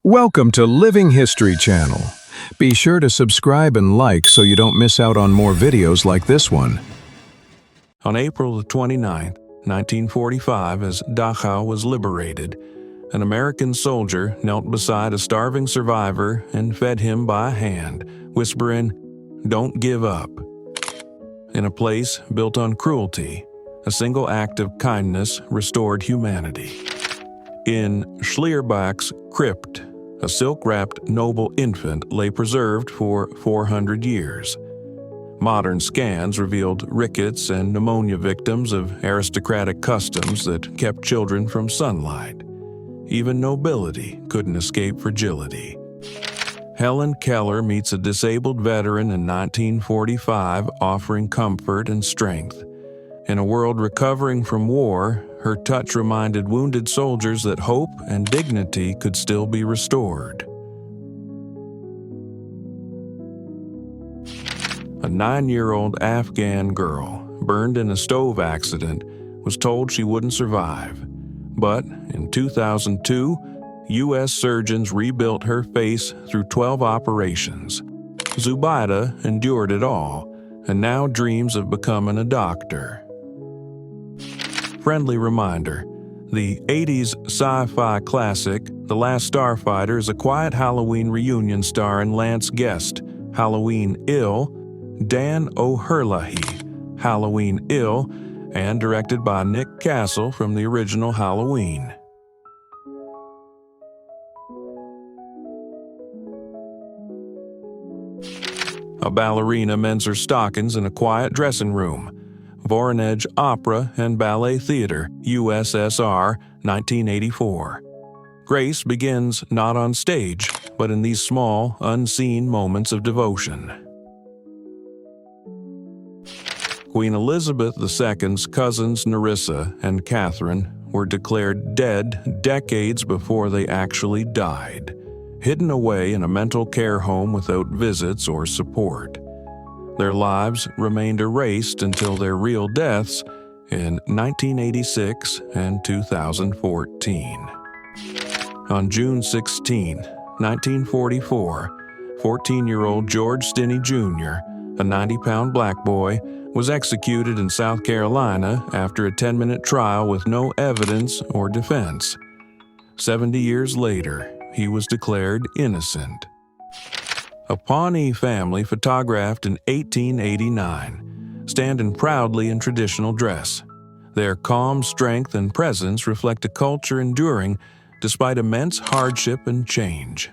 Welcome to Living History Channel. Be sure to subscribe and like so you don't miss out on more videos like this one. On April 29, 1945, as Dachau was liberated, an American soldier knelt beside a starving survivor and fed him by hand, whispering, "Don't give up." In a place built on cruelty, a single act of kindness restored humanity. In Schlierbach's crypt, a silk-wrapped noble infant lay preserved for 400 years. Modern scans revealed rickets and pneumonia victims of aristocratic customs that kept children from sunlight. Even nobility couldn't escape fragility. Helen Keller meets a disabled veteran in 1945, offering comfort and strength. In a world recovering from war, her touch reminded wounded soldiers that hope and dignity could still be restored. A 9-year-old Afghan girl, burned in a stove accident, was told she wouldn't survive. But in 2002, U.S. surgeons rebuilt her face through 12 operations. Zubaida endured it all, and now dreams of becoming a doctor. Friendly reminder, the 80s sci-fi classic The Last Starfighter is a quiet Halloween reunion starring Lance Guest, Halloween Ill, Dan O'Herlihy, Halloween Ill, and directed by Nick Castle from the original Halloween. A ballerina mends her stockings in a quiet dressing room. Voronezh Opera and Ballet Theater, USSR, 1984. Grace begins not on stage, but in these small, unseen moments of devotion. Queen Elizabeth II's cousins Nerissa and Catherine were declared dead decades before they actually died, hidden away in a mental care home without visits or support. Their lives remained erased until their real deaths in 1986 and 2014. On June 16, 1944, 14-year-old George Stinney Jr., a 90-pound black boy, was executed in South Carolina after a 10-minute trial with no evidence or defense. 70 years later, he was declared innocent. A Pawnee family photographed in 1889, standing proudly in traditional dress. Their calm strength and presence reflect a culture enduring despite immense hardship and change.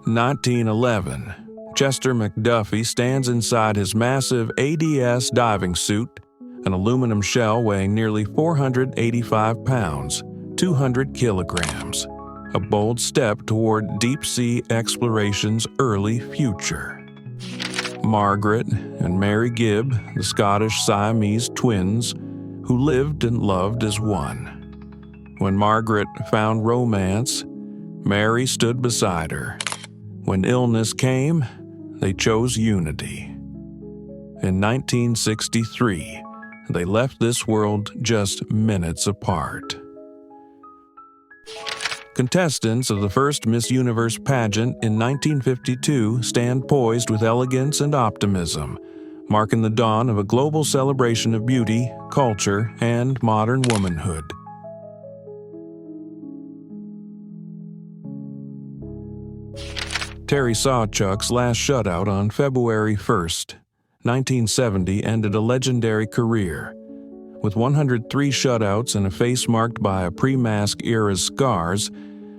In 1911, Chester McDuffie stands inside his massive ADS diving suit, an aluminum shell weighing nearly 485 pounds. 200 kilograms, a bold step toward deep-sea exploration's early future. Margaret and Mary Gibb, the Scottish Siamese twins, who lived and loved as one. When Margaret found romance, Mary stood beside her. When illness came, they chose unity. In 1963, they left this world just minutes apart. Contestants of the first Miss Universe pageant in 1952 stand poised with elegance and optimism, marking the dawn of a global celebration of beauty, culture, and modern womanhood. Terry Sawchuk's last shutout on February 1st, 1970 ended a legendary career. With 103 shutouts and a face marked by a pre-mask era's scars,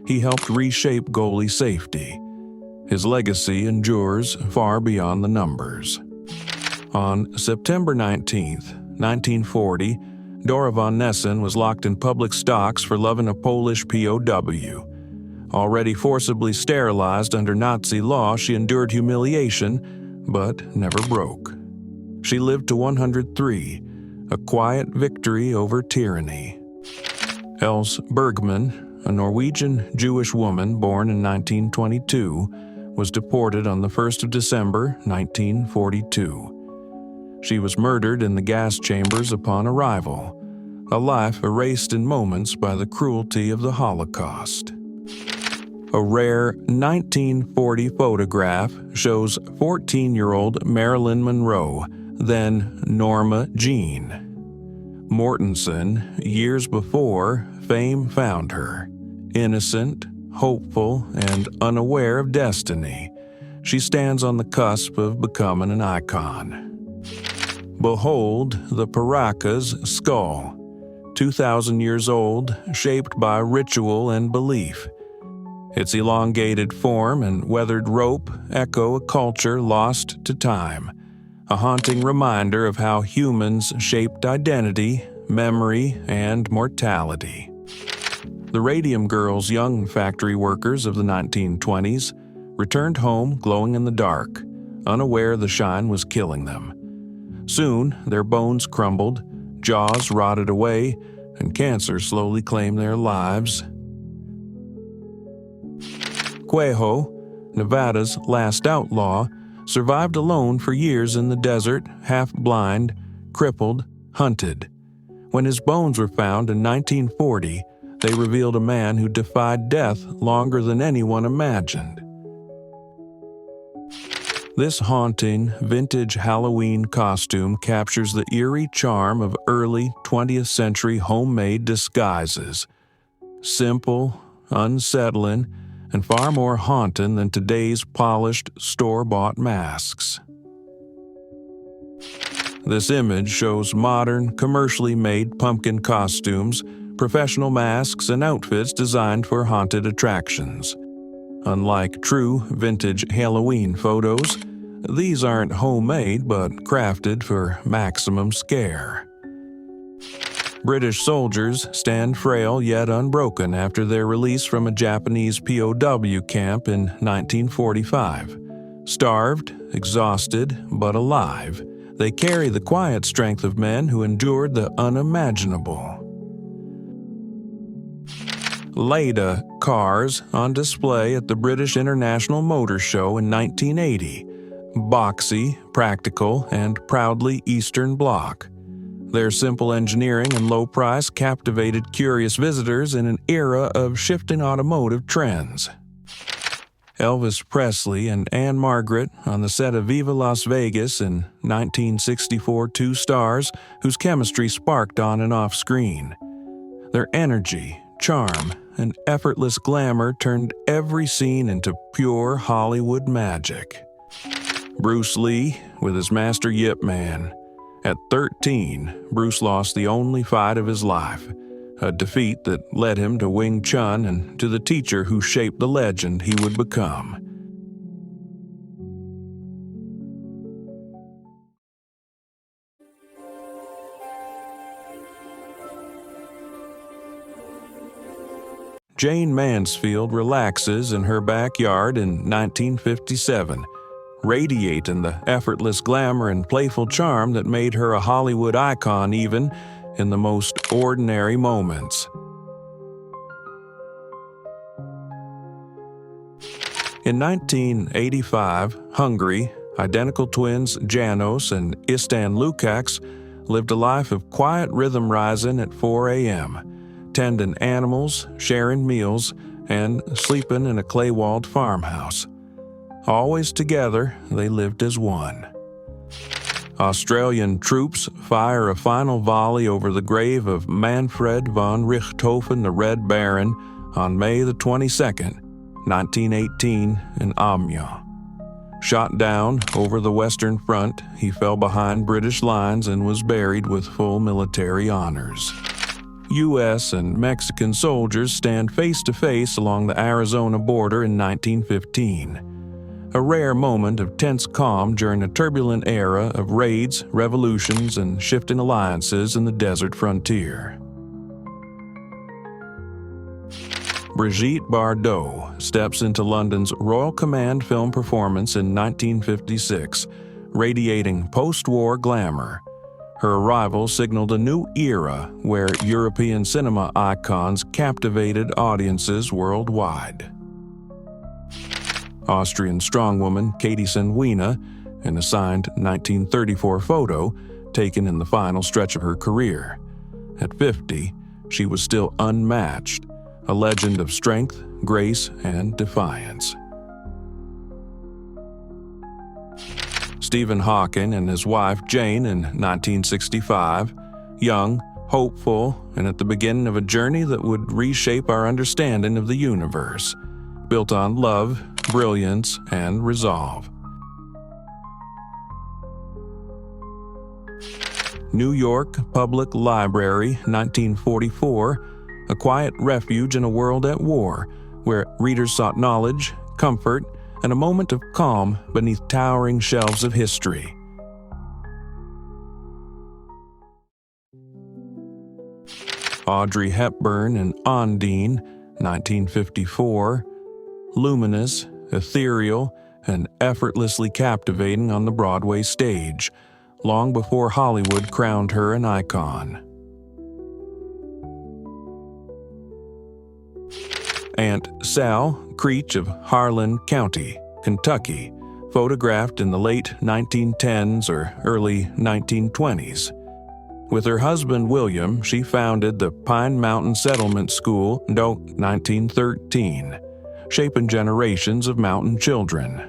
he helped reshape goalie safety. His legacy endures far beyond the numbers. On September 19, 1940, Dora von Nessen was locked in public stocks for loving a Polish POW. Already forcibly sterilized under Nazi law, she endured humiliation, but never broke. She lived to 103, a quiet victory over tyranny. Else Bergman, a Norwegian Jewish woman born in 1922, was deported on the 1st of December, 1942. She was murdered in the gas chambers upon arrival. a life erased in moments by the cruelty of the Holocaust. A rare 1940 photograph shows 14-year-old Marilyn Monroe, then Norma Jean. Mortensen, years before, fame found her. Innocent, hopeful, and unaware of destiny, she stands on the cusp of becoming an icon. Behold the Paracas skull, 2,000 years old, shaped by ritual and belief. Its elongated form and weathered rope echo a culture lost to time, a haunting reminder of how humans shaped identity, memory, and mortality. The Radium Girls, young factory workers of the 1920s, returned home glowing in the dark, unaware the shine was killing them. Soon, their bones crumbled, jaws rotted away, and cancer slowly claimed their lives. Quejo, Nevada's last outlaw, survived alone for years in the desert, half-blind, crippled, hunted. When his bones were found in 1940, they revealed a man who defied death longer than anyone imagined. This haunting, vintage Halloween costume captures the eerie charm of early 20th century homemade disguises. Simple, unsettling, and far more haunting than today's polished, store-bought masks. This image shows modern, commercially made pumpkin costumes, professional masks, and outfits designed for haunted attractions. Unlike true vintage Halloween photos, these aren't homemade but crafted for maximum scare. British soldiers stand frail yet unbroken after their release from a Japanese POW camp in 1945. Starved, exhausted, but alive, they carry the quiet strength of men who endured the unimaginable. Lada cars on display at the British International Motor Show in 1980. Boxy, practical, and proudly Eastern Bloc. Their simple engineering and low price captivated curious visitors in an era of shifting automotive trends. Elvis Presley and Anne Margaret on the set of Viva Las Vegas in 1964, two stars whose chemistry sparked on and off screen. Their energy, charm, and effortless glamour turned every scene into pure Hollywood magic. Bruce Lee with his master Yip Man. At 13, Bruce lost the only fight of his life, a defeat that led him to Wing Chun and to the teacher who shaped the legend he would become. Jane Mansfield relaxes in her backyard in 1957, radiating the effortless glamour and playful charm that made her a Hollywood icon even in the most ordinary moments. In 1985, Hungary, identical twins Janos and István Lukács lived a life of quiet rhythm rising at 4 a.m., tending animals, sharing meals, and sleeping in a clay-walled farmhouse. Always together, they lived as one. Australian troops fire a final volley over the grave of Manfred von Richthofen, the Red Baron, on May the 22nd, 1918, in Amiens. Shot down over the Western Front, he fell behind British lines and was buried with full military honors. U.S. and Mexican soldiers stand face to face along the Arizona border in 1915. A rare moment of tense calm during a turbulent era of raids, revolutions, and shifting alliances in the desert frontier. Brigitte Bardot steps into London's Royal Command film performance in 1956, radiating post-war glamour. Her arrival signaled a new era where European cinema icons captivated audiences worldwide. Austrian strongwoman Katie Senwina, in a signed 1934 photo taken in the final stretch of her career. At 50, she was still unmatched, a legend of strength, grace, and defiance. Stephen Hawking and his wife Jane in 1965, young, hopeful, and at the beginning of a journey that would reshape our understanding of the universe, built on love, brilliance, and resolve. New York Public Library, 1944, a quiet refuge in a world at war, where readers sought knowledge, comfort, and a moment of calm beneath towering shelves of history. Audrey Hepburn in Ondine, 1954, luminous, ethereal, and effortlessly captivating on the Broadway stage, long before Hollywood crowned her an icon. Aunt Sal Creech of Harlan County, Kentucky, photographed in the late 1910s or early 1920s. With her husband William, she founded the Pine Mountain Settlement School in 1913, shaping generations of mountain children.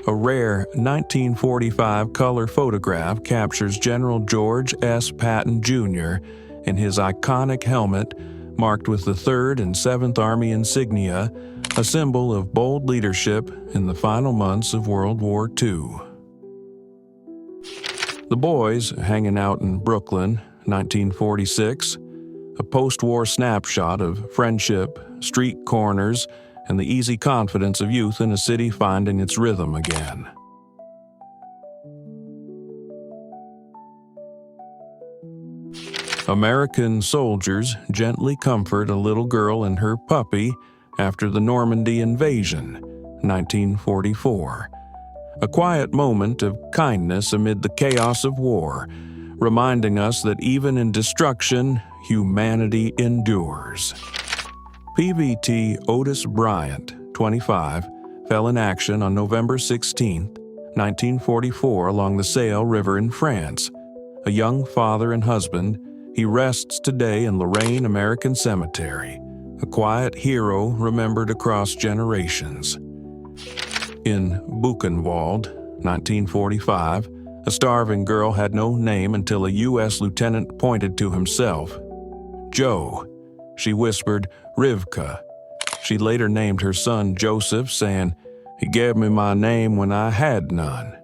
A rare 1945 color photograph captures General George S. Patton, Jr. in his iconic helmet marked with the 3rd and 7th Army insignia, a symbol of bold leadership in the final months of World War II. The Boys Hanging Out in Brooklyn, 1946, a post-war snapshot of friendship, street corners, and the easy confidence of youth in a city finding its rhythm again. American soldiers gently comfort a little girl and her puppy after the Normandy invasion, 1944. A quiet moment of kindness amid the chaos of war, reminding us that even in destruction, humanity endures. PVT Otis Bryant, 25, fell in action on November 16, 1944 along the Seille River in France. A young father and husband, he rests today in Lorraine American Cemetery, a quiet hero remembered across generations. In Buchenwald, 1945, a starving girl had no name until a U.S. lieutenant pointed to himself. Joe. She whispered, Rivka. She later named her son Joseph, saying, "He gave me my name when I had none."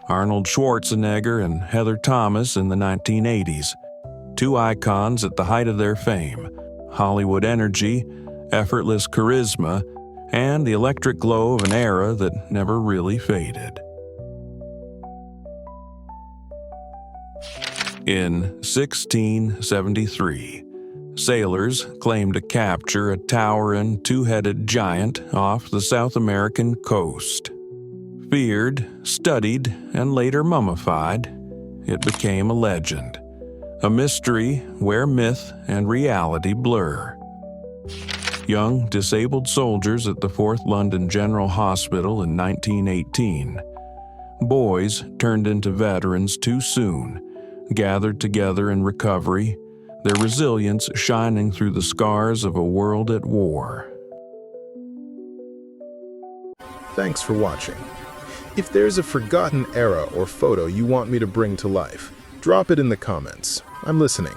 Arnold Schwarzenegger and Heather Thomas in the 1980s, two icons at the height of their fame, Hollywood energy, effortless charisma, and the electric glow of an era that never really faded. In 1673, sailors claimed to capture a towering two-headed giant off the South American coast. Feared, studied, and later mummified, it became a legend, a mystery where myth and reality blur. Young, disabled soldiers at the 4th London General Hospital in 1918. Boys turned into veterans too soon, gathered together in recovery, their resilience shining through the scars of a world at war. Thanks for watching. If there's a forgotten era or photo you want me to bring to life, drop it in the comments. I'm listening.